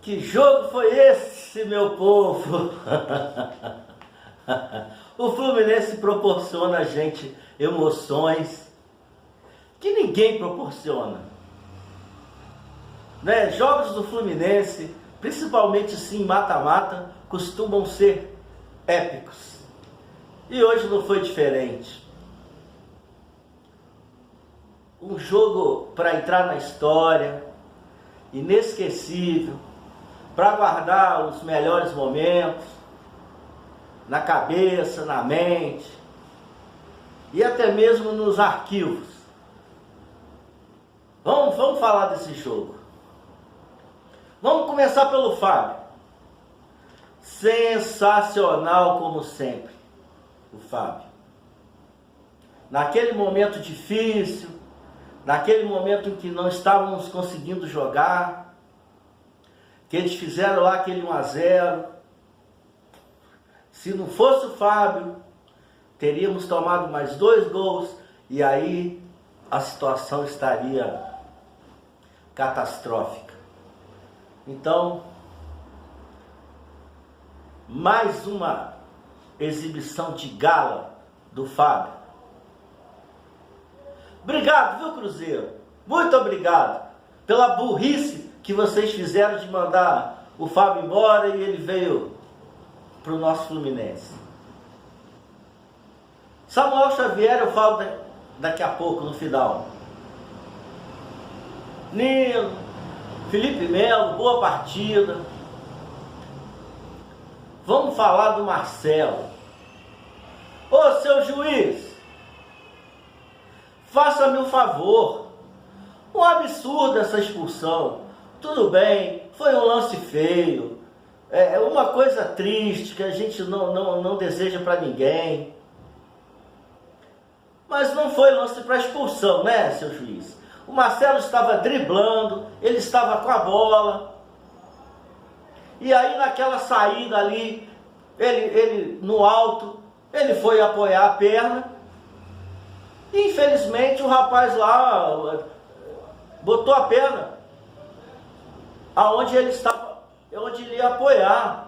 Que jogo foi esse, meu povo? O Fluminense proporciona a gente emoções que ninguém proporciona, né? Jogos do Fluminense, principalmente sim mata-mata, costumam ser épicos. E hoje não foi diferente. Um jogo para entrar na história, inesquecível, para guardar os melhores momentos na cabeça, na mente e até mesmo nos arquivos. Vamos falar desse jogo. Vamos começar pelo Fábio. Sensacional como sempre, o Fábio. Naquele momento difícil, naquele momento em que não estávamos conseguindo jogar, que eles fizeram lá aquele 1-0. Se não fosse o Fábio, teríamos tomado mais 2 gols e aí a situação estaria catastrófica. Então, mais uma exibição de gala do Fábio. Obrigado, viu, Cruzeiro? Muito obrigado pela burrice que vocês fizeram de mandar o Fábio embora e ele veio para o nosso Fluminense. Samuel Xavier eu falo daqui a pouco, no final. Nino, Felipe Melo, boa partida. Vamos falar do Marcelo. Ô, seu juiz, faça-me um favor. Um absurdo essa expulsão. Tudo bem, foi um lance feio. É uma coisa triste que a gente não deseja para ninguém. Mas não foi lance para expulsão, né, seu juiz? O Marcelo estava driblando, ele estava com a bola. E aí naquela saída ali, ele no alto, ele foi apoiar a perna. E infelizmente o rapaz lá botou a perna aonde ele estava, onde ele ia apoiar.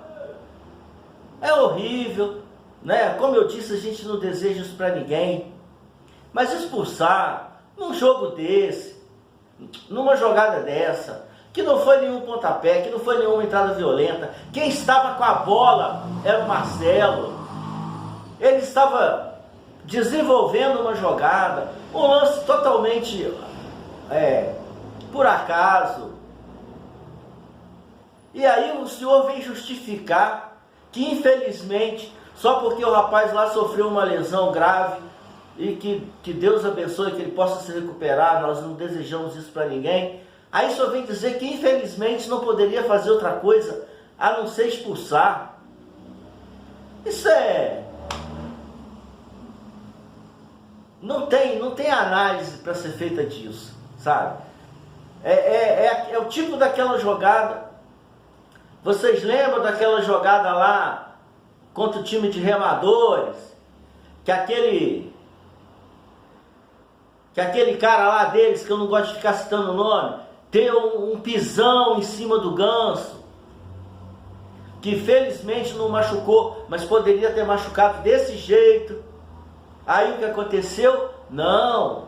É horrível, né? Como eu disse, a gente não deseja isso para ninguém. Mas expulsar num jogo desse, numa jogada dessa, que não foi nenhum pontapé, que não foi nenhuma entrada violenta. Quem estava com a bola era o Marcelo. Ele estava desenvolvendo uma jogada, um lance totalmente por acaso. E aí o senhor vem justificar que infelizmente, só porque o rapaz lá sofreu uma lesão grave, e que Deus abençoe, que ele possa se recuperar, nós não desejamos isso para ninguém. Aí só vem dizer que infelizmente não poderia fazer outra coisa a não ser expulsar. Isso não tem análise para ser feita disso, sabe? É o tipo daquela jogada. Vocês lembram daquela jogada lá contra o time de remadores? Que aquele cara lá deles, que eu não gosto de ficar citando o nome, tem um pisão em cima do Ganso, que felizmente não machucou, mas poderia ter machucado desse jeito. Aí o que aconteceu? Não.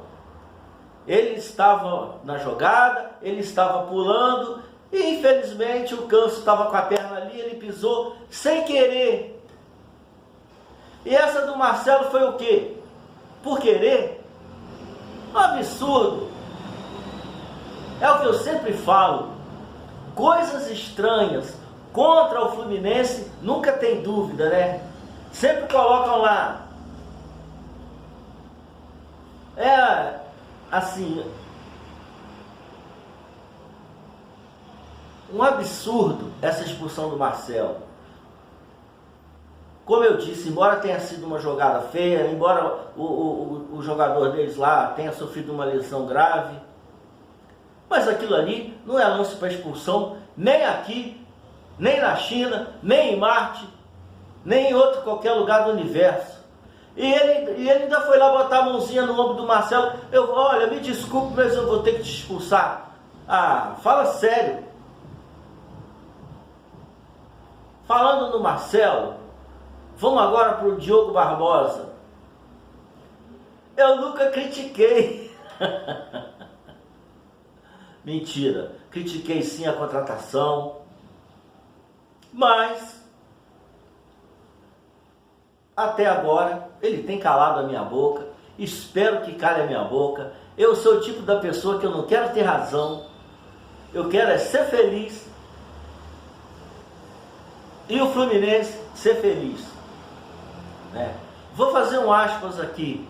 Ele estava na jogada, ele estava pulando, e infelizmente o Ganso estava com a perna ali, ele pisou sem querer. E essa do Marcelo foi o quê? Por querer? Um absurdo. É o que eu sempre falo. Coisas estranhas contra o Fluminense nunca tem dúvida, né? Sempre colocam lá. Assim, um absurdo essa expulsão do Marcelo. Como eu disse, embora tenha sido uma jogada feia, embora o jogador deles lá tenha sofrido uma lesão grave, mas aquilo ali não é lance para expulsão, nem aqui, nem na China, nem em Marte, nem em outro qualquer lugar do universo. E ele ainda foi lá botar a mãozinha no ombro do Marcelo. Olha, me desculpe, mas eu vou ter que te expulsar. Ah, fala sério. Falando no Marcelo, vamos agora para o Diogo Barbosa. Eu nunca critiquei. Mentira, critiquei sim a contratação, mas até agora ele tem calado a minha boca. Espero que cale a minha boca. Eu sou o tipo da pessoa que eu não quero ter razão, eu quero é ser feliz e o Fluminense ser feliz, né? Vou fazer um aspas aqui.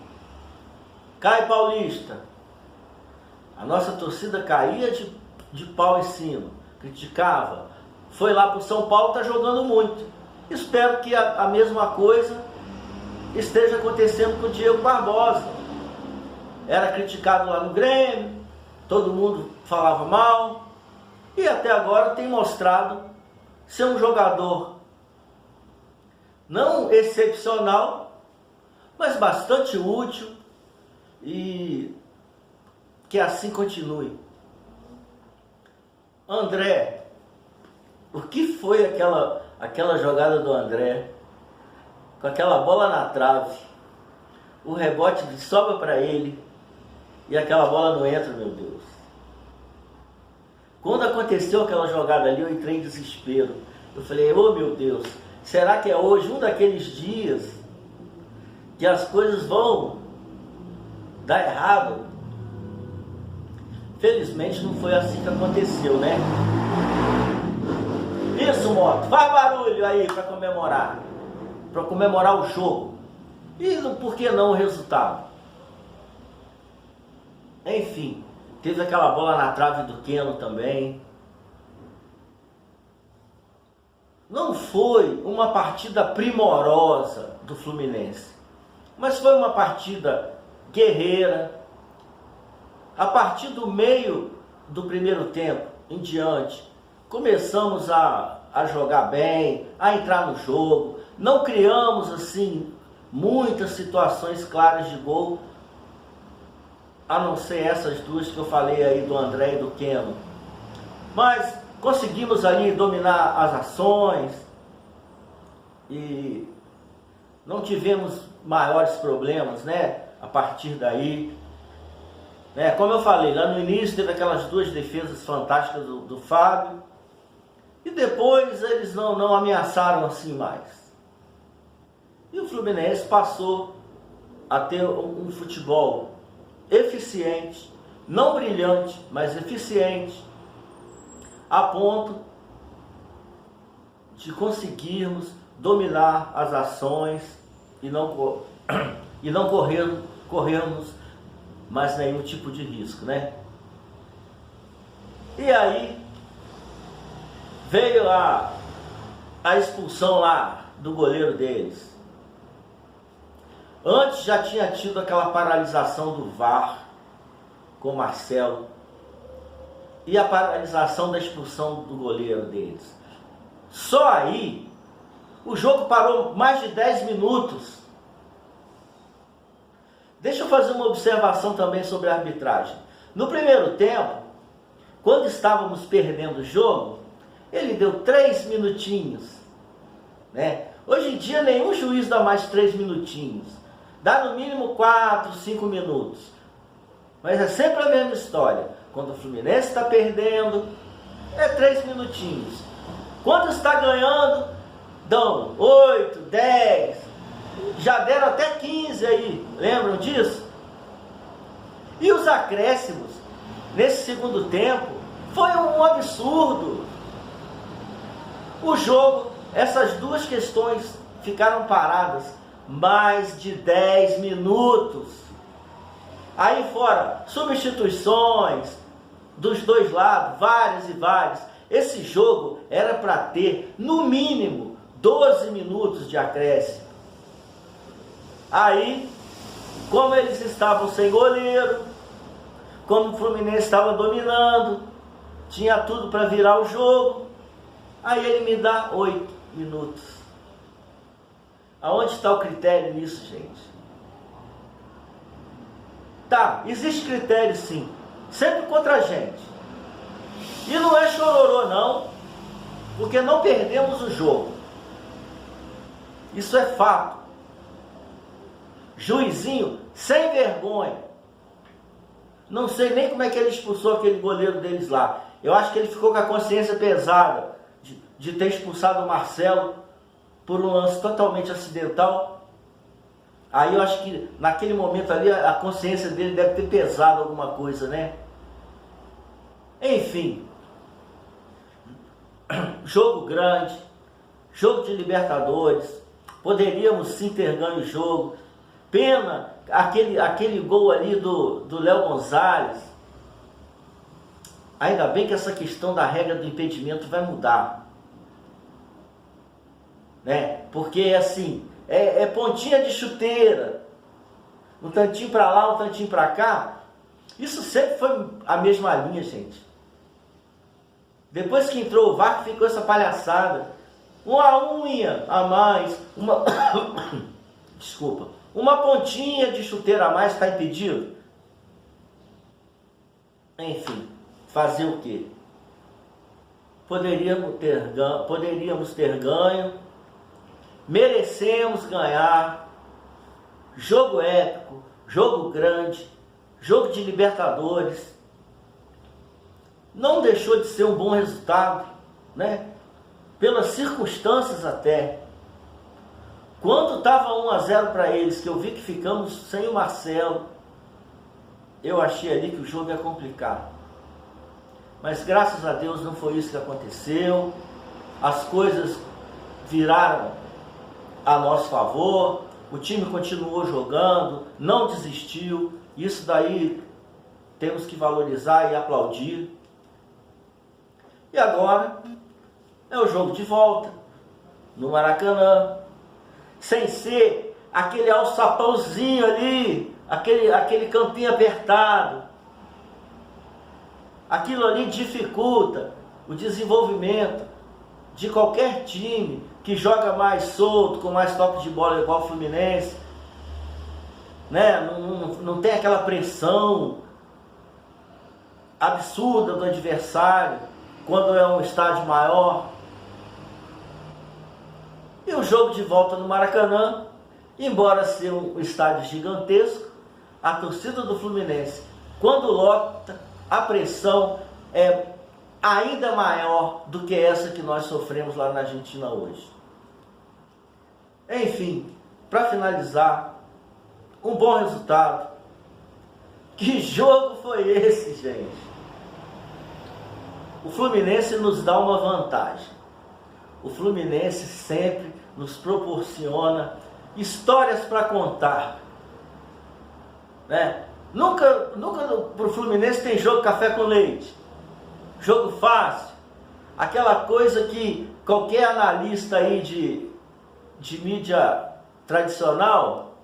Caio Paulista, a nossa torcida caía de pau em cima, criticava, foi lá para o São Paulo, está jogando muito. Espero que a mesma coisa esteja acontecendo com o Diego Barbosa. Era criticado lá no Grêmio, todo mundo falava mal, e até agora tem mostrado ser um jogador não excepcional, mas bastante útil, e que assim continue. André, o que foi aquela jogada do André, com aquela bola na trave, o rebote sobra para ele e aquela bola não entra, meu Deus. Quando aconteceu aquela jogada ali, eu entrei em desespero. Eu falei, oh meu Deus, será que é hoje um daqueles dias que as coisas vão dar errado? Felizmente não foi assim que aconteceu, né? Isso, Moto, faz barulho aí para comemorar o jogo. E por que não o resultado? Enfim, teve aquela bola na trave do Keno também. Não foi uma partida primorosa do Fluminense, mas foi uma partida guerreira. A partir do meio do primeiro tempo em diante, começamos a jogar bem, a entrar no jogo. Não criamos assim muitas situações claras de gol, a não ser essas duas que eu falei aí do André e do Keno. Mas conseguimos ali dominar as ações e não tivemos maiores problemas, né? A partir daí, né? Como eu falei, lá no início teve aquelas duas defesas fantásticas do Fábio, e depois eles não ameaçaram assim mais. E o Fluminense passou a ter um futebol eficiente, não brilhante, mas eficiente, a ponto de conseguirmos dominar as ações e não corrermos mais nenhum tipo de risco, né? E aí veio a expulsão lá do goleiro deles. Antes já tinha tido aquela paralisação do VAR com o Marcelo e a paralisação da expulsão do goleiro deles. Só aí o jogo parou mais de 10 minutos. Deixa eu fazer uma observação também sobre a arbitragem. No primeiro tempo, quando estávamos perdendo o jogo, ele deu 3 minutinhos, né? Hoje em dia nenhum juiz dá mais 3 minutinhos. Dá no mínimo 4, 5 minutos. Mas é sempre a mesma história. Quando o Fluminense está perdendo, é 3 minutinhos. Quando está ganhando, dão 8, 10, já deram até 15 aí. Lembram disso? E os acréscimos, nesse segundo tempo, foi um absurdo. O jogo, essas duas questões ficaram paradas mais de 10 minutos. Aí fora, substituições dos dois lados, várias e várias. Esse jogo era para ter, no mínimo, 12 minutos de acréscimo. Aí, como eles estavam sem goleiro, como o Fluminense estava dominando, tinha tudo para virar o jogo, aí ele me dá 8 minutos. Aonde está o critério nisso, gente? Tá, existe critério sim, sempre contra a gente. E não é chororô não, porque não perdemos o jogo. Isso é fato. Juizinho sem vergonha. Não sei nem como é que ele expulsou aquele goleiro deles lá. Eu acho que ele ficou com a consciência pesada de ter expulsado o Marcelo por um lance totalmente acidental. Aí eu acho que naquele momento ali a consciência dele deve ter pesado alguma coisa, né? Enfim. Jogo grande. Jogo de Libertadores. Poderíamos sim ter ganho o jogo. Pena aquele gol ali do Léo Gonzalez. Ainda bem que essa questão da regra do impedimento vai mudar. Né? Porque assim, é pontinha de chuteira. Um tantinho para lá, um tantinho para cá. Isso sempre foi a mesma linha, gente. Depois que entrou o VAR, ficou essa palhaçada. Uma unha a mais, desculpa, uma pontinha de chuteira a mais está impedido. Enfim, fazer o quê? Poderíamos ter ganho, merecemos ganhar. Jogo épico, jogo grande, jogo de Libertadores. Não deixou de ser um bom resultado, né? Pelas circunstâncias até. Quando estava 1-0 para eles, que eu vi que ficamos sem o Marcelo, eu achei ali que o jogo ia complicar. Mas graças a Deus não foi isso que aconteceu. As coisas viraram a nosso favor. O time continuou jogando, não desistiu. Isso daí temos que valorizar e aplaudir. E agora é o jogo de volta, no Maracanã, sem ser aquele alçapãozinho ali, aquele campinho apertado. Aquilo ali dificulta o desenvolvimento de qualquer time que joga mais solto, com mais toque de bola igual o Fluminense. Né? Não tem aquela pressão absurda do adversário quando é um estádio maior. E o jogo de volta no Maracanã, embora seja um estádio gigantesco, a torcida do Fluminense, quando lota, a pressão é ainda maior do que essa que nós sofremos lá na Argentina hoje. Enfim, para finalizar, um bom resultado. Que jogo foi esse, gente? O Fluminense nos dá uma vantagem. O Fluminense sempre nos proporciona histórias para contar. Né? Nunca para o Fluminense tem jogo café com leite. Jogo fácil. Aquela coisa que qualquer analista aí de mídia tradicional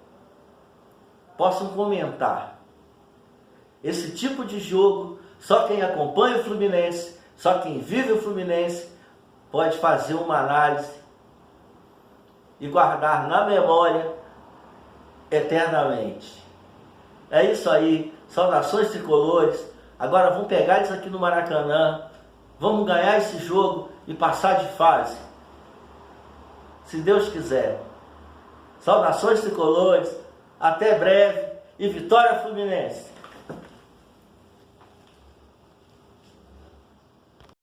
possam comentar. Esse tipo de jogo, só quem acompanha o Fluminense, só quem vive o Fluminense, pode fazer uma análise e guardar na memória eternamente. É isso aí, saudações tricolores. Agora vamos pegar isso aqui no Maracanã, vamos ganhar esse jogo e passar de fase, se Deus quiser. Saudações tricolores, até breve e vitória Fluminense!